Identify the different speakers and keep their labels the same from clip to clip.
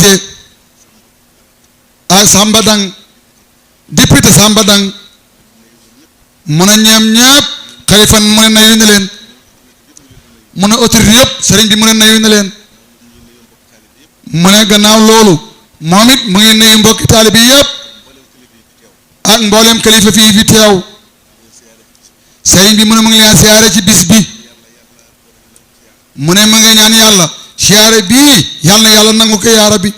Speaker 1: Mbacké ak Samba Dang député Samba Dang mu ne ñoom ñëpp Khalifa mu ne nuyu na leen mu ne autorité yëpp sëriñ bi mu ne nuyu na leen mu ne gannaaw loolu moom it mu ngi nuyu mbokki taalibe yi yëpp ak mboolem kilifa fii fi teew sëriñ bi mu ne mu ngi leen siyaare ci bis bi mu ne mu ngi ñaan yàlla siyaare bii yàlla na yàlla nangu ko yaa rabbi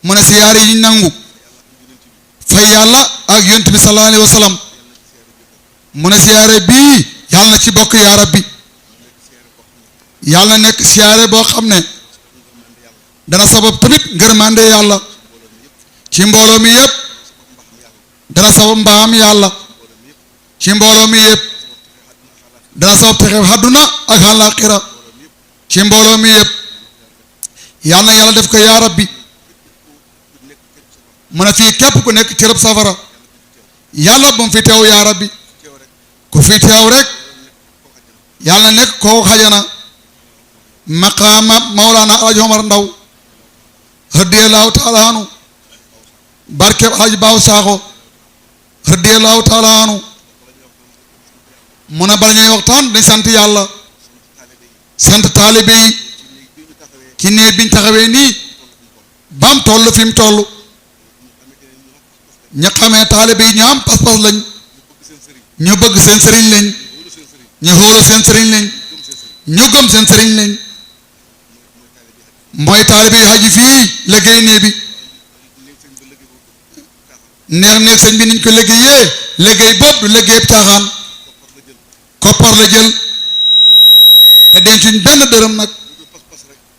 Speaker 1: mu ne siyaare yi nangu fay yàlla ak yonent bi sallallahu alayhi wa sallam mu ne siyaare bii yàlla na ci bokk yaa rabbi yàlla nekk siyaare boo xam ne dana sabab tamit ngërmande yàlla ci mbooloo mi yëpp dana sabab mbaam yàlla ci mbooloo mi yëpp dana sabab texe àdduna ak àllaaxira ci mbooloo mi yëpp yàlla na yàlla def ko yaa rabbi mu ne fii képp ku nekk ci rëb safara yàlla ba mu fi teew yaa rabbi ku fi teew rek yàlla nekk koo xajana maqaama Mawlana Alaaji Omar Ndaw radiyallahu taala anu barkeb Alaaji Baaw Sakho radiyallahu taala anu mu ne bala ñuy waxtaan dañ sant yàlla sant taalibe yi ci néeg biñ taxawee nii bam toll fi mu toll ña xamee taalibe yi ñu am pas-pas lañ ñu bëgg seen sëriñ lañ ñu xóolu seen sëriñ lañ ñu gëm seen sëriñ lañ mooy taalibe yi Hadji fii liggéey nee bi neex sëñ bi niñ ko liggéeyee liggéey boobu du liggéey caaxaan koppar la jël te dencuñ benn dërëm nag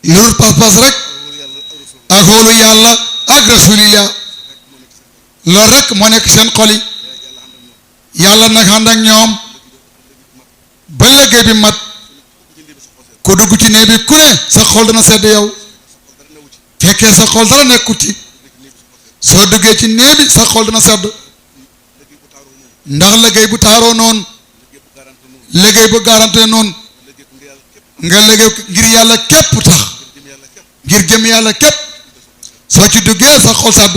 Speaker 1: lu dul pas-pas rek ak xóolu yàlla ak rasulillah loolu rek moo nekk seen xol yi yàlla nag ànd ak ñoom ba liggéey bi mat ku dugg ci néeg bi ku ne sa xol dana sedd yow fekkee sa xol dara nekkut ci soo duggee ci néeg bi sa xol dana sedd ndax liggéey bu taaroo noonu liggéey bu garanté noonu nga liggéey ngir yàlla képp tax ngir jëm yàlla képp soo ci duggee sa xol sedd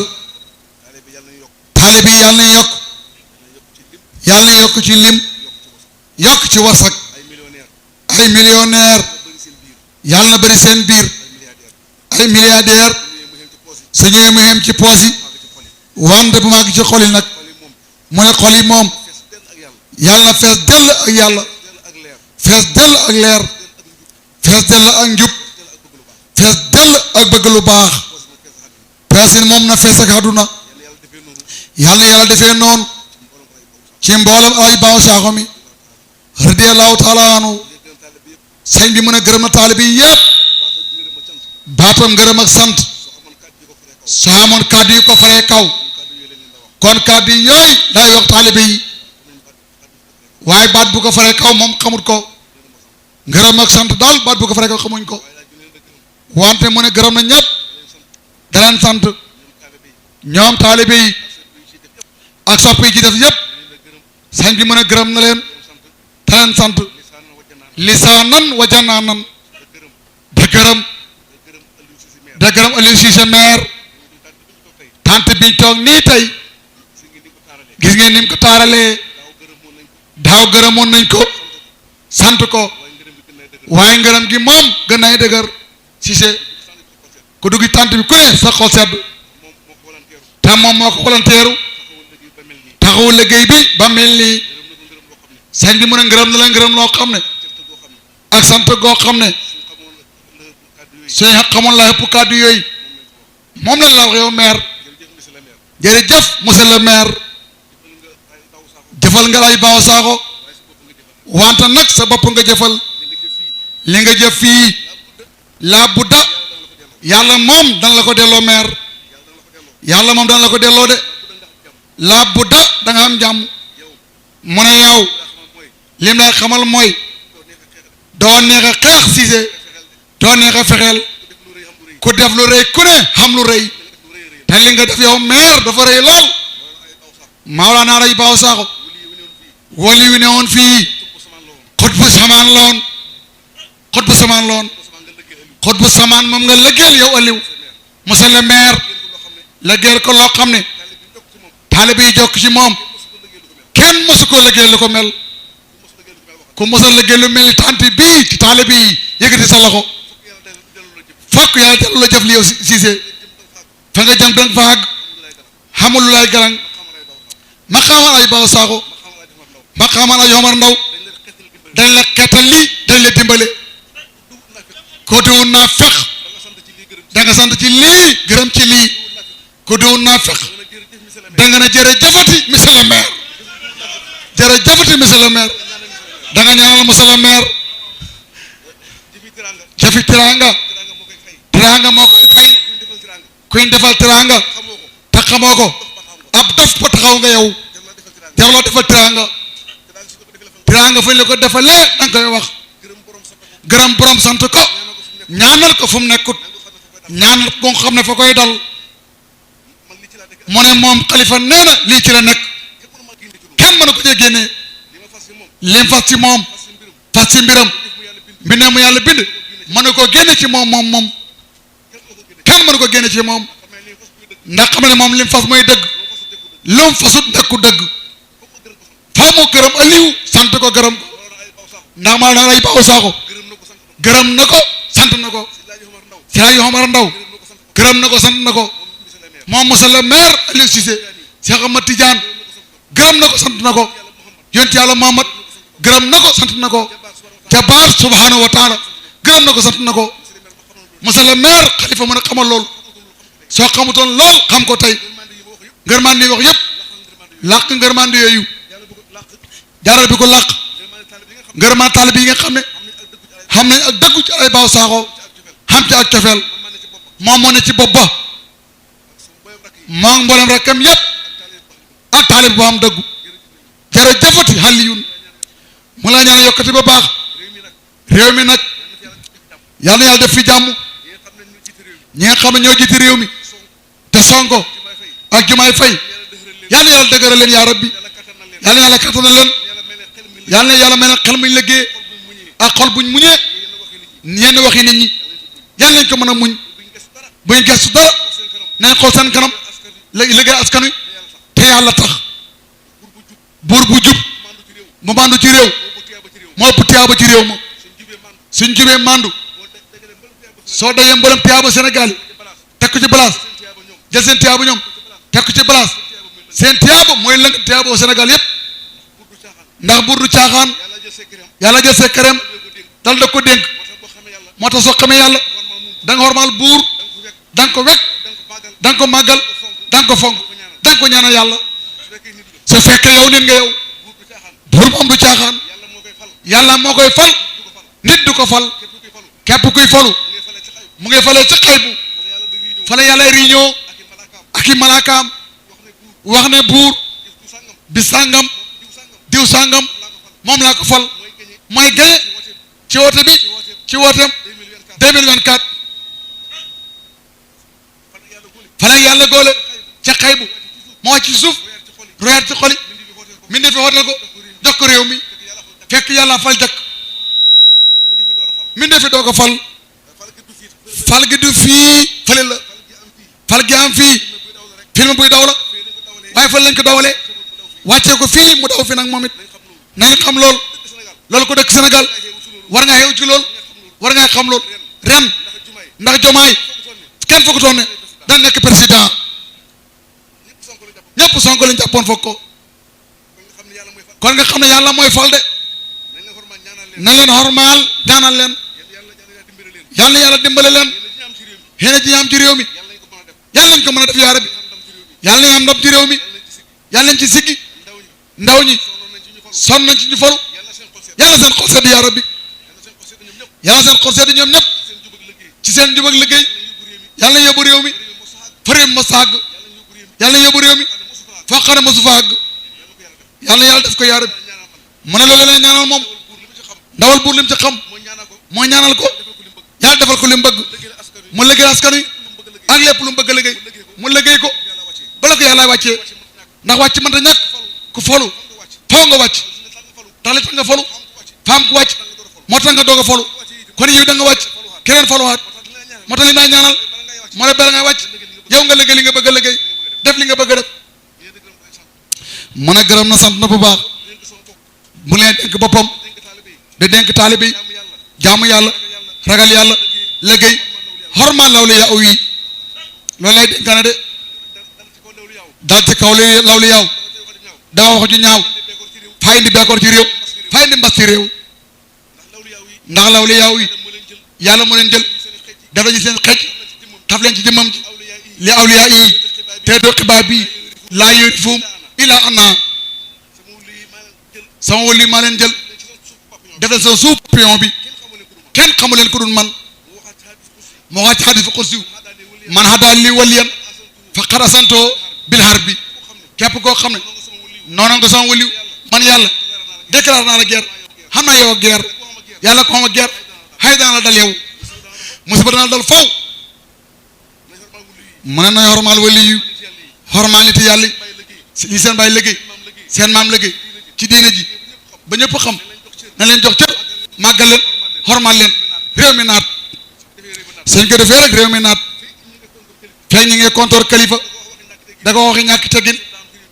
Speaker 1: taalibe yi yàlla na yokk yàlla na yokk ci lim yokk ci warsak ay millionnaire yàlla na bëri seen biir ay milliardaire su ñëwee mu xem ci poos yi wante bu màgg ci xol yi nag mu ne xol yi moom yàlla na fees dell ak yàlla fees dell ak leer fees dell ak njub fees dell ak bëgg lu baax peesin moom na fees ak àdduna yàlla na yàlla defee noonu ci mboolem Alaaji Baaw Sakho mi radiyallahu taala anhu sëñ bi mën a gërëm na taalibe yi yëpp baatam ngërëm ak sant soo amoon kàddu yi ko faree kaw kon kàddu yi yooyu day wax taalibe yi waaye baat bu ko faree kaw moom xamut ko ngërëm ak sant daal baat bu ko faree kaw xamuñ ko wante mu ne gërëm na ñëpp da leen sant ñoom taalibe yi ak sopp yi ci def yëpp sëñ bi mën a gërëm na leen da leen sant lisaanan wa janaanan da gërëm Aliou Cissé maire tant biñ toog nii tey gis ngeen ni mu ko taaralee daaw gërëmoon nañ ko sant ko waaye ngërëm gi moom gën nay dëgër Cissé ku dugg tant bi ku ne sa xol sedd te moom moo ko volontaire taxawu liggéey bi ba mel nii sëñ bi mën a ngërëm na la ngërëm loo xam ne ak sant goo xam ne suñ xamoon la ëpp kàddu yooyu moom lañ la wax yow maire jërëjëf monsieur le maire jëfal nga Alaaji Baaw Sakho wante nag sa bopp nga jëfal li nga jëf fii laa budda yàlla moom dana la ko delloo maire yàlla moom dana la ko delloo de laa budda da nga am jàmm mu ne yow lim lay xamal mooy doo neex a xeex Cissé doo neex a fexeel ku def lu rëy ku ne xam lu rëy te li nga def yow maire dafa rëy lool Mawlana Alaaji Baaw Sakho wali wi ne woon fii xut bu samaan loon xut bu samaan moom nga lëggeel yow Aliou monsieur le maire lëggeel ko loo xam ne taalibe yi jokk ci moom kenn mosu ko lëggeel lu ko mel ku mos a lëggeel lu mel ni tant bii ci taalibe yi yëkkati sa loxo fokk yàlla dellu la jëf li yow Cissé fa nga jëm danga fa àgg xamul lu lay galang ma xamal ay Baw Sakho ma xamal ay Omar Ndaw dañ la xeetal lii dañ la dimbale ko diwun naa fex da nga sant ci lii gërëm ci lii ko diwun naa fex da nga ne jërëjëfati monsieur le maire jërëjëfati monsieur le maire da nga ñaanal monsieur le maire jëfi tiranga tiranga moo koy fay kuñ defal tiranga te xamoo ko ab dof ba taxaw nga yow jarloo defal tiranga tiranga fu ñu la ko defalee danga koy wax gërëm borom sant ko ñaanal ko fu mu nekkut ñaanal ko nga xam ne fa koy dal mu ne moom Khalifa nee na lii ci la nekk kenn mënu ko cee génnee lim fas ci moom fas ci mbiram mbindee mu yàlla bind mënu ko génne ci moom kenn mënu ko génne ci moom ndax xam ne moom lim fas mooy dëgg lum fasut nekku dëgg faa mu gërëm Aliou sant ko gërëm ko ndax maa naan ay Baw Sakho gërëm na ko sant na ko si ay Omar Ndaw gërëm na ko sant na ko moom monsieur le maire Aliou Cissé Cheikh Ahmad Tidiane gërëm na ko sant na ko yonent yàlla Muhammad gërëm na ko sant na ko jabaar subhanahu wa taala gërëm na ko sant na ko monsieur le maire Khalifa mën a xamal loolu soo xamutoon lool xam ko tey ngërmande yi wax yëpp làq ngërmande yooyu jaaral bi ko làq ngërmande taalibe yi nga xam ne xam nañ ak dëggu ci ay Baw Sakho xam ci ak cofeel moom moo ne ci bopp ba moo mboolem rakkam yëpp ak taalib bu am dëggu jërëjëfati Alioune mu la ñaan yokkati ba baax réew mi nag yal na yàlla def fi jàmm ñi nga xam ne ñoo jiite réew mi te Sonko ak Jumaay Fay yal na yàlla dëgëral leen yaa rabbi yal na yàlla kattanal leen yal na yàlla mel ne xel muñ liggéey ak xol buñ muñee yenn waxi nit ñi yal nañ ko mën a muñ buñ gestu dara nañ xool seen kanam liggéey askan wi te yàlla tax buur bu jub mu mandu ci réew moo ëpp tiyaaba ci réew ma suñ jubee mandu soo dajee mboolem tiyaaba Sénégal yi teg ko ci place jël seen tiyaaba ñoom teg ko ci place seen tiyaaba mooy lëng tiyaaba Sénégal yépp ndax buur du caaxaan yàlla jël see këram dal da ko dénk moo tax soo xamee yàlla da nga xormaal buur da nga ko wekk da nga ko màggal da nga ko fonk da nga ko ñaanal yàlla su fekkee yow nit nga yow buur moom du caaxaan yàlla moo koy fal nit du ko fal képp kuy falu mu ngi falee ci xay bu fale yàlla riñoo ak i malaakaam wax ne buur bi sàngam diw sàngam moom laa ko fal mooy gañe ci woote bi ci wooteem 2024 fale yàlla góole ca xay bu moo wàcc ci suuf royaat ci xoli mi ndi fi wootal ko jox ko réew mi fekk yàlla fal jakk mi ndi fi doo ko fal fal gi du fii fële la fal gi am fii film buy daw la waaye fële lañ ko dawalee wàccee ko fii mu daw fi nag moom it nañ xam loolu ko dëkk Sénégal war nga xew ci lool war nga xam lool ren ndax Jomaay kenn foogutoon ne dana nekk président ñëpp Sonko lañ jàppoon foog ko kon nga xam ne yàlla mooy fal de na leen xormaal ñaanal leen yàlla na yàlla dimbale leen xëy ji am ci réew mi yàlla nañ ko mën a def yaa rabbi yàlla nañ am ndam ci réew mi yàlla nañ ci siggi ndaw ñi sonn nañ ci ñu falu yàlla seen xol sedd yaa rabbi yàlla seen xol sedd ñoom ñëpp ci seen jub ak liggéey yàlla na yóbbu réew mi fa réew mi ma sàgg yàlla na yóbbu réew mi foo xam ne mosu fa àgg yàlla na yàlla def ko yaa rabbi mu ne loolu leen ñaanal moom ndawal buur lim ci xam moo ñaanal ko yàlla defal ko li mu bëgg mu liggéey askan wi ak lépp lu mu bëgg a liggéey mu liggéey ko bala ko yàlla wàccee ndax wàcc mënta ñàkk ku falu faw nga wàcc tax li tax nga falu faam ku wàcc moo tax nga doog a falu kon yow da nga wàcc keneen faluwaat moo tax li may ñaanal moo ne bala ngay wàcc yow nga liggéey li nga bëgg a liggéey def li nga bëgg a def mu ne gërëm na sant na bu baax mu leen dénk boppam di dénk taalibe yi jaamu yàlla ragal yàlla liggéey xorma law li yaw yi loolu lay dénkaane de dal ci kaw li law li yaw danga wax ju ñaaw fay indi bekkoor ci réew fay indi mbas ci réew ndax law li yaw yi yàlla mu leen jël def nañu seen xeej taf leen ci jëmmam ji li awliyaa yi te doo xibaar bi laa yori fuum ila ana sama wëli maa leen jël def leen sa suuf pion bi kenn xamu leen ku dul man moo wax ci xadis fa xursiw man hadaa li waliyan fa qad asantoo bil harbi képp koo xam ne noonu nga sama wëliw man yàlla déclaré naa la guerre xam naa yow guerre yàlla ko xam a guerre xëy dana la dal yow musiba dana la dal faw mu ne na xormaal wali yu xormaal nit yàlla li seen bàyyi liggéey seen maam liggéey ci diine ji ba ñëpp xam na leen jox cër màggal leen xormaal leen réew mi naat suñ ko defee rek réew mi naat feeñ ñi ngi kontoor Khalifa da ko waxi ñàkk teggin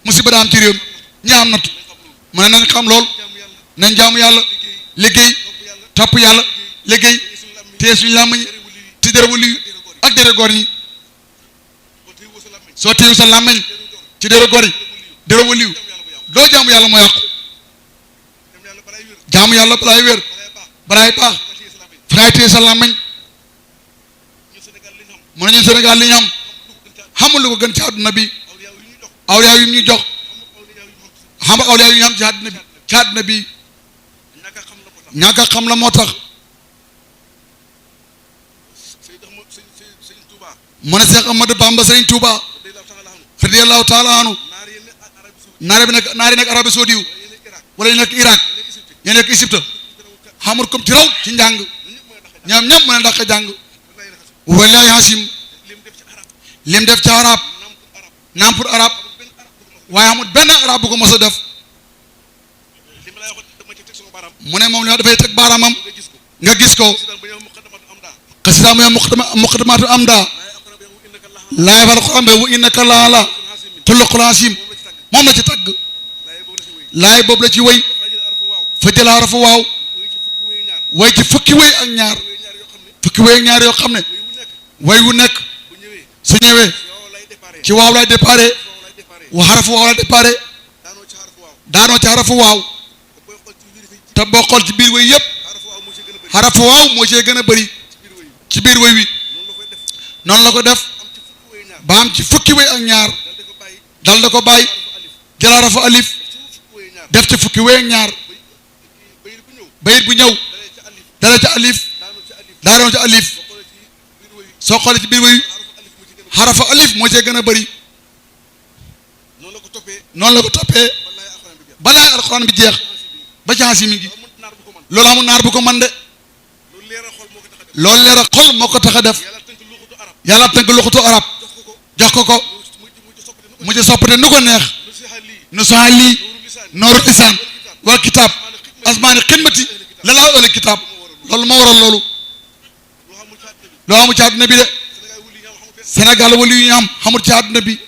Speaker 1: musiba daa am ci réew mi ñi am natt mu ne nañ xam lool nañ jaamu yàlla liggéey topp yàlla liggéey téye suñu làmmiñ ci dere wali ak dere góor ñi soo téyu sa làmmiñ ci dere góor yi dere waliw doo jaamu yàlla moo yàqu jaamu yàlla balaay wér balaay baax fa ngay téye sa làmmiñ mu ne ñu Sénégal li ñu am xamul lu ko gën ci àdduna bi awliyaa yu ñu jox xam awliyaa yu ñu am ci àdduna bi ñàkk a xam la moo tax mu ne Cheikh Ahmadou Bamba Serigne Touba radiyallahu taala anhu naari nekk Arabie Saoudite wala ñu nekk Irak ñu nekk Égypte xamul comme ci raw ci njàng ñoom ñëpp mën a dàq jàng wallahi hasim lim def ci arab naam pour arab waaye amul benn arab bu ko mos a def mu ne moom li dafay teg baaraamam nga gis ko xasida mu muqaddamaatu am daa laay fal Quran wa innaka la ala xuluqul azim moom la ci tagg laay boobu la ci wéy fa jël arafu waaw way ci fukki wéy ak ñaar yoo xam ne way wu nekk su ñëwee ci waaw lay déparé wa xarafu waaw lay déparé daanoo ci xarafu waaw te boo xool ci biir way yëpp xarafu waaw moo cee gën a bëri ci biir way wi noonu la ko def ba am ci fukki way ak ñaar dal da ko bàyyi jël xarafu alif def ci fukki way ak ñaar bayit bu ñëw dara ca alif daanoo ca alif soo xoolee ci biir way xarafu alif moo cee gën a bëri noonu la ko toppee balaa alxuraan bi jeex ba ci mi ngi loolu amul naar bu ko man de loolu leer a xol moo ko tax a def yàlla tënk luxutu arab jox ko mu ci soppate nu ko neex nu soxaa lii nooru lisaan wal kitaab asmaani xidmati la laa ëllëg kitaab loolu moo waral loolu amul ci àdduna bi de Sénégal wali yu ñu am xamul ci àdduna bi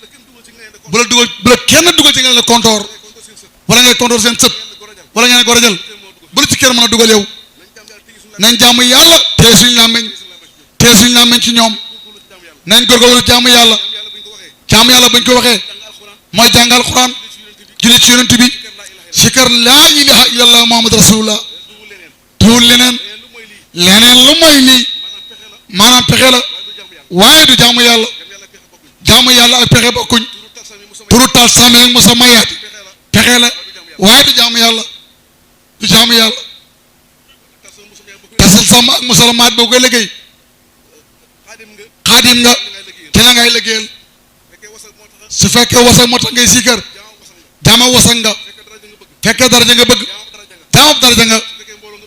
Speaker 1: bu la kenn dugal ci nga ne kontoor wala ngay kontoor seen sët wala ngeen gorojal bu la ci kenn mën a dugal yow nañ jaamu yàlla tee suñu làmmeñ ci ñoom nañ góorgóorlu jaamu yàlla bañ ko waxee mooy jàngal Alxuraan julli ci yonent bi sikar laa ilaha illallah muhammad rasulullah tuul leneen lu mooy lii maanaam pexe la waaye du jaamu yàlla ak pexe bokkuñ turu tal sami ak musa mayaati pexe la waaye du jaamu yàlla tasal sàmm ak musalamaat boo koy liggéey xaadim nga ci la ngay liggéeyal su fekkee wasal moo tax ngay siikar jaama wasal nga fekkee daraja nga bëgg jaamam daraja nga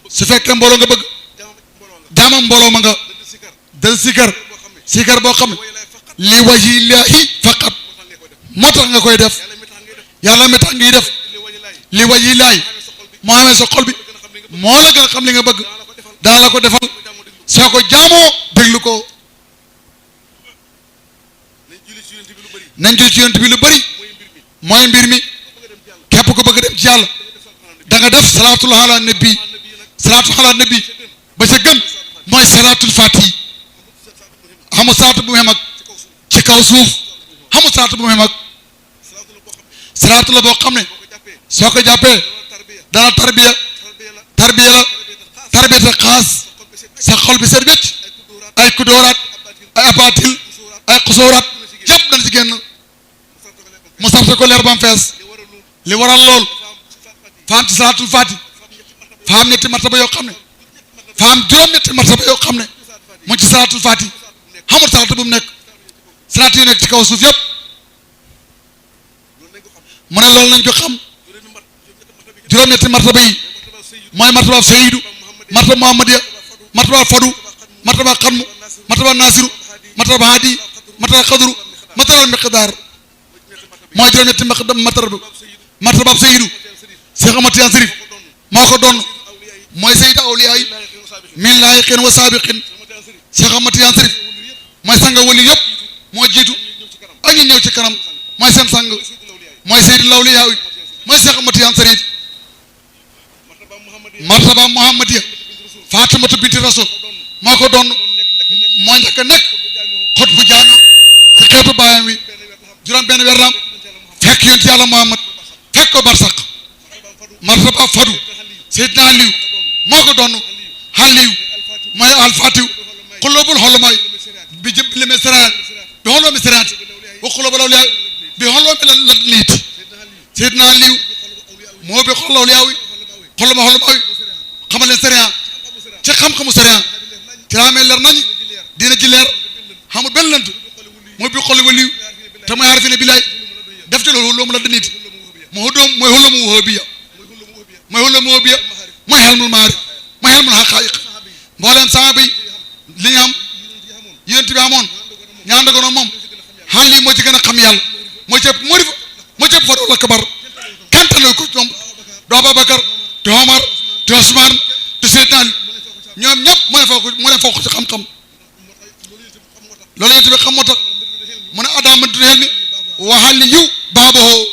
Speaker 1: su fekkee mbooloo nga bëgg jaamam mbooloo ma nga del siikar boo xam ne li wajillaahi faqat moo tax nga koy def yàlla mi tax ngiy def li wajillaahi moo amee sa xol bi moo la gën a xam li nga bëgg dana la ko defal soo ko jaamoo déglu ko nañ julli ci yonent bi lu bëri mooy mbir mi képp ko bëgg dem ci yàlla da nga def salaatul ala nabi salaatul ala nabi ba ca gën mooy salaatul fatihi xamul salaatu bu mu xem ak ci kaw suuf xamul salaatu bu mu xem ak salaatu la boo xam ne soo ko jàppee dana tarbiya la tarbiya xaas sa xol bi seet wécc ay kudóoraat ay abatil ay xusóoraat yëpp dana ci génn mu sarte ko leer bam fees li waral lool faam ci salaatul faati faam ñetti martaba yoo xam ne faam juróom-ñetti martaba yoo xam ne mu ci salaatul faati xamul salaatu bu mu nekk salaatu yu nekk ci kaw suuf yëpp mu ne loolu nañ ko xam juróom-ñetti martaba yi mooy martaba sayyidu martaba muhammadiya martaba fadu martaba xanmu martaba nasiru martaba hadi martaba xadru martaba miqdaar mooy juróom-ñetti martaba sayyidu Cheikh Ahmad Tidiane Chérif moo ko doon mooy sayyidu awliyaa yi min laayiqin wa saabiqin Cheikh Ahmad Tidiane Chérif mooy sanga wali yëpp moo jiitu ak ñu ñëw ci kanam mooy seen sang mooy sayyidu awliyaa yi mooy Cheikh Ahmad Tidiane Chérif martaba muhammadiya Fatimatu binti Rasul moo ko doon moo njëkk a nekk xot bu jaami ci xeetu baayam wi juróom benn weer lam fekk yonent yàlla Muhammad fekk ko barsaq martaba fadu Seydina Aliou moo ko doon Aliou mooy alfatiw xulóobul xolomay bi jëm lime seraat bi xoloomi seraat wa xulóobul awliyaa bi xoloomi la niit Seydina Aliou moo bi xol awliyaa wi xoloma xolomay xamal leen seraat ci xam-xamu seraat ci raamee leer nañ dina ji leer xamul benn lënt mooy bi xoli waliw te mooy arifine billaay def ci loolu loomu la danit mooy xulamu wahaabiya mooy xulamu wahaabiya mooy xelmul maarif mooy xelmul xaqaayiq mbooleem saaba yi li ñu am yonent bi amoon ñaan da gono moom xaal lii moo ci gën a xam yàlla moo ci ëpp morifa moo ci ëpp fa dool akbar kantanal ko ñoom du Ababakar du Omar du Osman du Seydina Ali ñoom ñëpp mu ne foofu ci xam-xam loolu yonent bi xam moo tax mu ne adama du xel mi waxal yiw baaboo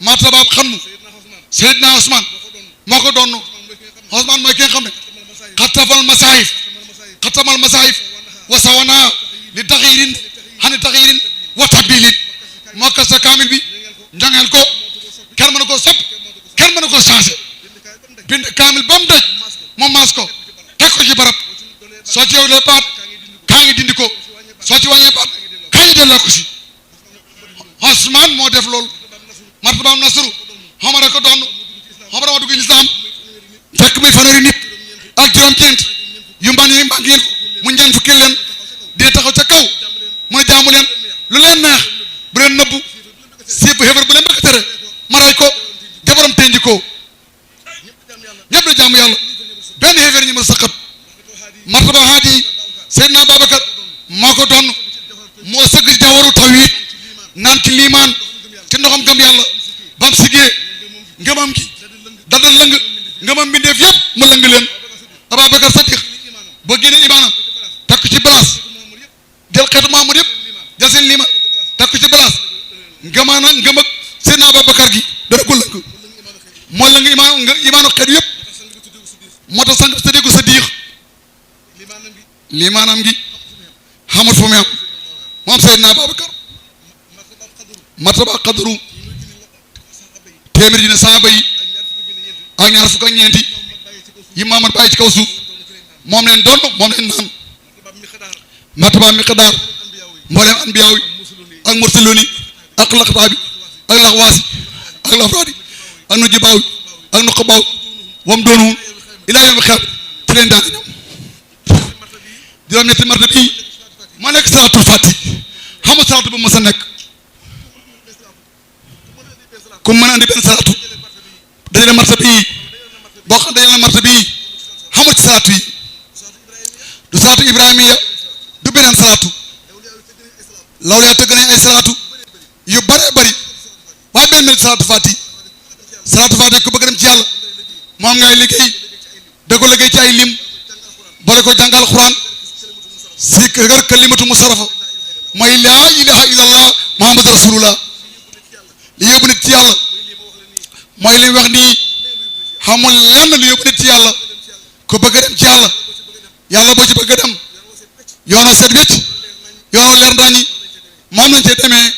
Speaker 1: martabaab xam nu Seydina Osman moo ko doon Osman mooy ki nga xam ne xatamal masaayif wa sawana li taxiirin xani taxiirin wa tabilin moo kas sa kaamil bi njongeel ko kenn mën ko sopp kenn mën ko changé bind kaamil ba mu daj moom maas ko teg ko ci barab soo ci yow lee baat kaa ngi dindi ko soo ci wàññee baat kaa ngi delloo ko si Osman moo def loolu martabaam nasru Omar ko doon Omar moo dugg lislaam fekk muy fanweeri nit ak juróom-ñeent yu mban yi mbànk yi mu ñeen fukki leen dina taxaw ca kaw mu ne jaamu leen lu leen neex bu leen nëbbu siif xebar bu leen bëgg tere maray ko jabaram tenji ko ñëpp la jaamu yàlla benn xeefeer ñi ma saqat martaba Hadji Seydina Babacar moo ko doon moo sëgg jawaru tawhid naan ci liimaan ci ndoxam gëm yàlla bam sigee ngëmam gi dada lëng ngëmam mbindeef yëpp mu lëng leen Ababacar Sadiq boo génnee imaanam takk ci place jël xeetu Mahamad yëpp jël seen liima takk ci place ngëmaana ngëm ak Seydina Ababacar gi dana ko lëng moo lëng imaanu xeetu yëpp moo tax sang Sadiqu Sadiq liimaanam gi xamul fu mu am moom Seydina Ababacar martaba xadru téeméer ji ne saaba yi ak ñaar fukk ak ñeenti yi Muhammad bàyyi ci kaw suuf moom leen doon moom leen naan martaba miqdaar mbooleem anbiyaaw yi ak mursalooni ak laqtaabi ak laxwaasi ak lafraadi ak nujibaaw ak nuqabaaw wam doonu ilaa yawmi xeer ci leen daan ñoom juróom-ñetti martaba yi moo nekk salaatul faati xamul salaatu bu mës a nekk ku mën a andi benn salaatu dajale martaba yi boo xam dajale martaba yi xamul ci salaatu yi du salaatu ibrahimiya du beneen salaatu lawliyaa tëgg nañ ay salaatu yu bëree bëri waaye benn mel salaatu faati ku bëgg dem ci yàlla moom ngay liggéey da ko liggéey ci ay lim boole ko jàngal Alxuraan si kër kalimatu musarafa mooy laa ilaha illallah muhammad rasulullah li yóbbu nit ci yàlla mooy li wax nii xamul lenn lu yóbbu nit ci yàlla ku bëgg a dem ci yàlla yàlla boo ci bëgg a dem yoonoo set wicc yoonoo leer nañi moom lañ cee demee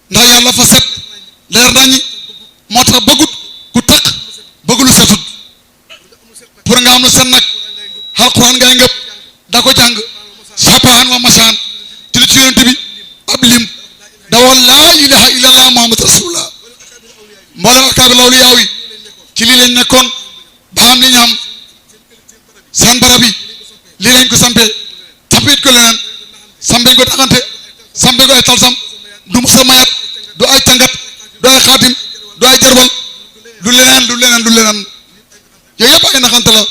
Speaker 1: ndax yàlla fa set leer nañi moo tax bëggut ku taq bëgg lu setut pour nga am lu set nag alquran ngay ngëp da ko jàng sapaan wa masaan julli ci yonent bi ab lim dawal laa ilaha illallah muhammad rasulullah mboolem akaabi lawlu yaaw yi ci lii lañ nekkoon ba am li ñu am seen barab yi lii lañ ko sampee sampit ko leneen sambiñ ko taxante sambiñ ko ay talsam du musa mayat du ay tàngat du ay xaatim du ay jarbal du leneen yooyu yëpp ay naxante la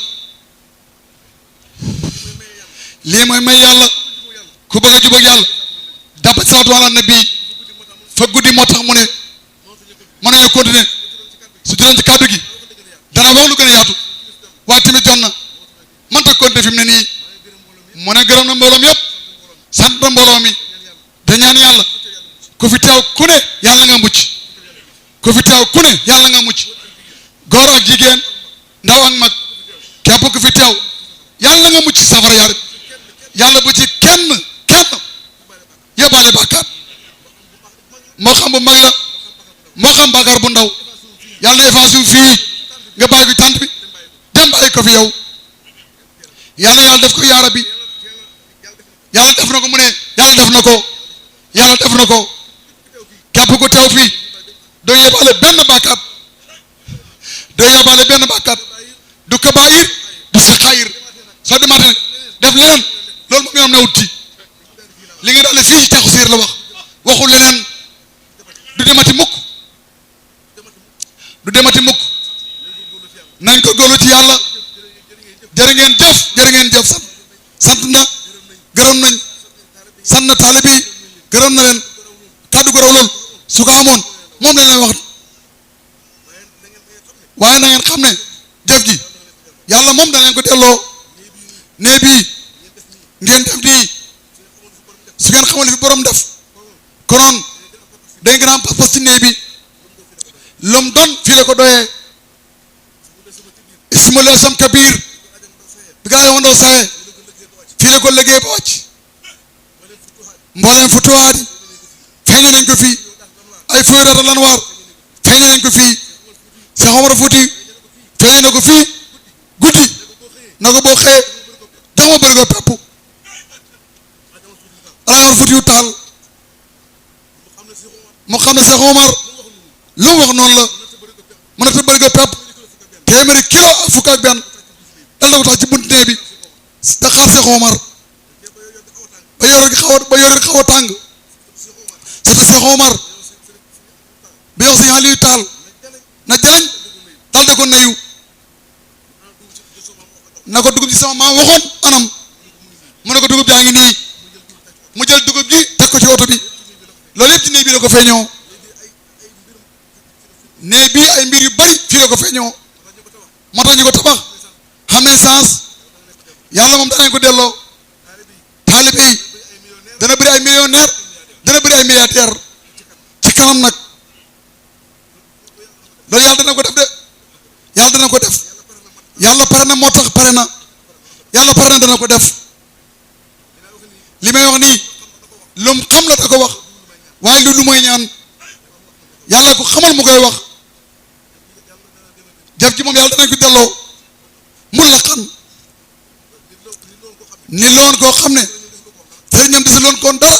Speaker 1: lii mooy may yàlla ku bëgg a jubóog yàlla dàmpa ci salaatu ala nabi fa guddi moo tax mu ne mën nañu continuer su jëloon ci kàddu gi dana wax lu gën a yaatu waaye tamit jot na mënta continuer fi mu ne nii mu ne gërëm na mbooloom yëpp sant na mbooloo mi te ñaan yàlla ku fi teew ku ne yàlla nga mucc ku fi teew ku ne yàlla nga mucc góor ak jigéen ndaw ak mag képp ku fi teew yàlla nga mucc safara yaa rek yàlla bu ci kenn yóbbaale bàkkaat moo xam bu mag la moo xam bàkkaar bu ndaw yàlla na effacé wu fii nga bàyyi ko tant bi dem bàyyi ko fi yow yàlla def ko yaara bi yàlla def na ko mu ne yàlla def na ko képp ku teew fii doo yóbbaale benn bàkkaat du kabaayir du saxaayir soo demaatee nag def leneen loolu moom yoonam newut ci li nga daal fii ci taxu siir la waxul leneen du demati mukk nañ ko góorlu ci yàlla jërë ngeen jëf sant na gërëm nañ sant na taalibe yi gërëm na leen kàddu gu raw lool su ko amoon moom lañ leen wax waaye na ngeen xam ne jëf ji yàlla moom da leen ko delloo nee bii ngeen def nii su ngeen xamoon fi borom def konoon day gën a am pas-pas ci nee bi lum doon fii la ko doyee ismaila sam kabir bi gaa yi wandoo saye fii la ko liggéey ba wàcc mbooleem futuwaat yi feeñe nañ ko fii ay fuyurata lan waar feeñe nañ ko fii Seex Omar Fuuti feeñe na ko fii guddi na ko boo xëyee jox ma bëri ko pepp Aliou Fuuti yu taal mu xam ne Seex Omar lu mu wax noonu la mën na ta bëri ko pepp téeméeri kilo ak fukk ak benn dal na ko tax ci bunt nee bi da xaar Seex Omar ba yor gi xaw a tàng surtout Seex Omar bi wax si Aliou taal na jaleñ dal de ko nuyu na ko dugub ji sama maam waxoon anam mu ne ko dugub jaa ngi nii mu jël dugub ji teg ko ci oto bi loolu yëpp ci néeg bi la ko feeñoo néeg bi ay mbir yu bari fii la ko feeñoo moo tax ñu ko tabax xam ne sens yàlla moom danañ ko delloo taalibe yi dana bëri ay millionnaire dana bëri ay milliardaire ci kanam nag loolu yàlla dana ko def de yàlla dana ko def yàlla pare na moo tax pare na yàlla pare na dana ko def li may wax nii lum xam la da ko wax waaye lu mooy ñaan yàlla ko xamal mu koy wax jëf ji moom yàlla danañ ko delloo mun la xam ni loon koo xam ne sëriñam di si loon koon dara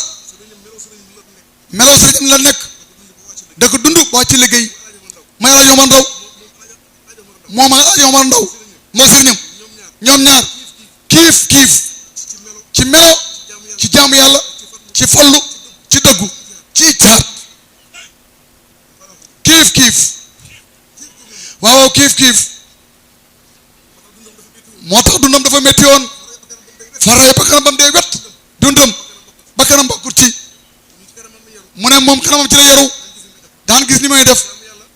Speaker 1: meloo sëriñam la nekk da ko dund waa ci liggéey may la yomal ndaw moom a yomal ndaw moo sëriñam ñoom ñaar kiif ci melo ci jaamu yàlla ci fallu ci dëggu ci caat kiif waaw kiif moo tax dundam dafa métti woon faray bakkanam bam dee wet dundam bakkanam bokkut ci mu ne moom kanamam ci la yaru daan gis ni may def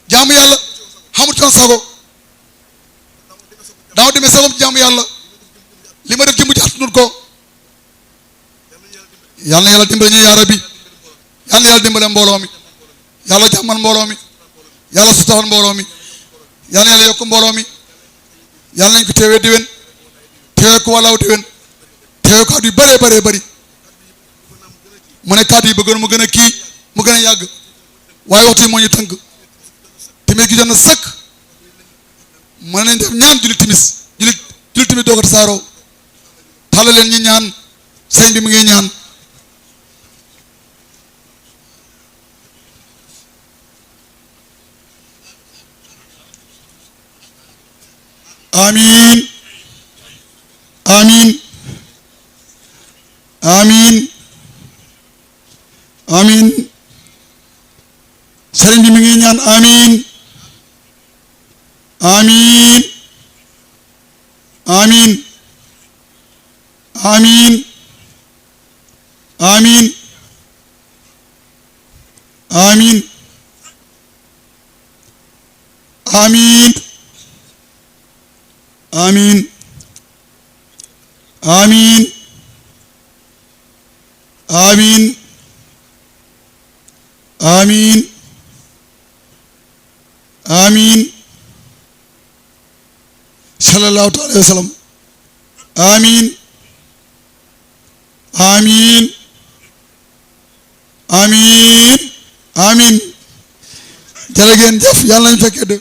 Speaker 1: jaamu yàlla xamut coon sago daaw demee sagom ci jaamu yàlla li ma def ci mujj attanut ko yal na yàlla dimbale ñu yaa rabbi yal na yàlla dimbale mbooloo mi yàlla jàmmal mbooloo mi yàlla sutaxal mbooloo mi yal na yàlla yokk mbooloo mi yal nañ ko teewee déwén teewee ko wàllaaw déwén teewee ko at yu bëree bëri mu ne kàddu yi bëggoon mu gën a kii mu gën a yàgg waaye waxtu yi moo ñu tënk timis gi jot na sëkk mën nañ def ñaan julli timis doog a tasaaroo tàllal leen ñi ñaan sëñ bi mu ngi ñaan amiin amiin amiin amiin sëriñ bi mi ngi ñaan amiin amiin amiin amiin amiin amiin amiin amiin amiin amiin amiin amiin sallallahu alayhi wa sallam amiin amiin amiin amiin jërë ngeen jëf yàlla nañu fekkee de